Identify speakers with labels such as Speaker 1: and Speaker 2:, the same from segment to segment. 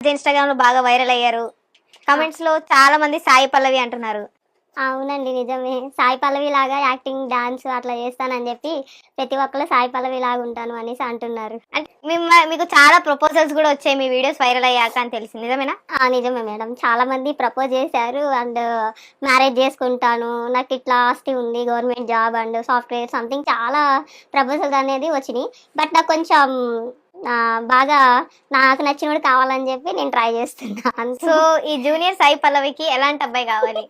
Speaker 1: ఇన్‌స్టాగ్రామ్‌లో బాగా వైరల్ అయ్యారు. కామెంట్స్‌లో చాలా మంది సాయి పల్లవి అంటున్నారు.
Speaker 2: అవునండి. నిజమే. సాయి పల్లవి లాగా యాక్టింగ్, డాన్స్ అట్లా చేస్తానని చెప్పి ప్రతి ఒక్కళ్ళు సాయి పల్లవి లాగా ఉంటాను అనేసి అంటున్నారు.
Speaker 1: అంటే మీకు చాలా ప్రపోజల్స్ గూడా వచ్చాయి మీ వీడియోస్ వైరల్ అయ్యాక అని తెలిసింది. నిజమేనా?
Speaker 2: నిజమే మేడం. చాలా మంది ప్రపోజ్ చేశారు. అండ్ మ్యారేజ్ చేసుకుంటాను, నాకిట్లా ఆస్తి ఉంది, government job and software something చాలా ప్రపోజల్స్ అనేది వచ్చినియి. బట్ నాకు కొంచెం బాగా నాకు నచ్చినోడు కావాలని చెప్పి నేను ట్రై చేస్తున్నా అంతే.
Speaker 1: సో, ఈ జూనియర్ సాయి పల్లవికి ఎలాంటి అబ్బాయి కావాలి?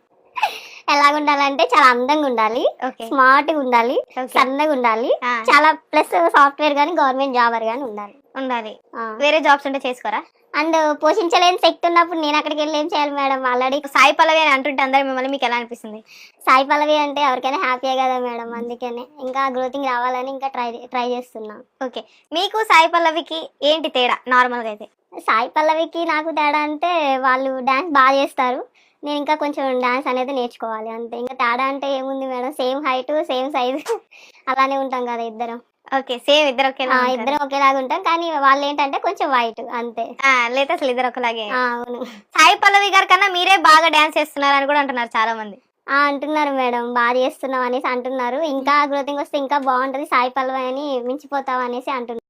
Speaker 2: ఎలాగుండాలంటే చాలా అందంగుండాలి,
Speaker 1: ఓకే.
Speaker 2: స్మార్ట్‌గుండాలి,
Speaker 1: ఓకే.
Speaker 2: సన్నగుండాలి,
Speaker 1: ఆ!
Speaker 2: చాలా ప్లస్ సాఫ్ట్‌వేర్ గాని, గవర్నమెంట్ జాబర్ గాని ఉండాలి.
Speaker 1: ఉండాలి.
Speaker 2: ఆ!
Speaker 1: వేరే జాబ్స్ ఉంటే చేసుకోరా?
Speaker 2: అండ్ పోషించలేని శక్తి ఉన్నప్పుడు నేనక్కడికెళ్ళి ఏం చేయాలి మేడం? ఆల్రెడీ
Speaker 1: సాయి పల్లవి అని అంటుంటే అందరూ మిమ్మల్ని మీకెలా అనిపిస్తుంది?
Speaker 2: సాయి పల్లవి అంటే ఎవరికైనా హ్యాపీయే గదా మేడం! అందుకనే. ఇంకా గ్రోతింగ్ రావాలని ఇంకా ట్రై చేస్తున్నా.
Speaker 1: ఓకే. మీకు సాయి పల్లవికి ఏంటి తేడా నార్మల్‌గా అయితే?
Speaker 2: సాయి పల్లవికి నాకు తేడా అంటే వాళ్ళు డాన్స్ చేస్తారు. నేను ఇంకా కొంచెం డాన్స్ అనేది నేర్చుకోవాలి అంతే. ఇంకా తేడా అంటే ఏముంది madam? Same height, same size అలానే ఉంటాం గదా ఇద్దరం.
Speaker 1: ఓకే. సేమ్ ఇద్దరు ఒకేలా ఉంటారు.
Speaker 2: ఇద్దరం ఒకేలాగా ఉంటాం. కానీ వాళ్ళేంటంటే కొంచెం వైట్ అంతే.
Speaker 1: లేతే అసలు ఇద్దరు ఒకలాగే.
Speaker 2: అవును.
Speaker 1: సాయి పల్లవి గారి కన్నా మీరే బాగా డాన్స్ చేస్తున్నారని కూడా అంటున్నారు చాలా మంది.
Speaker 2: అంటున్నారు మేడం. చేస్తున్నావు అనేసి అంటున్నారు. ఇంకా గ్రోతింగ్ వస్తే ఇంకా బావుంటది. సాయి పల్లవి అని మించిపోతావు అనేసి అంటున్నారు.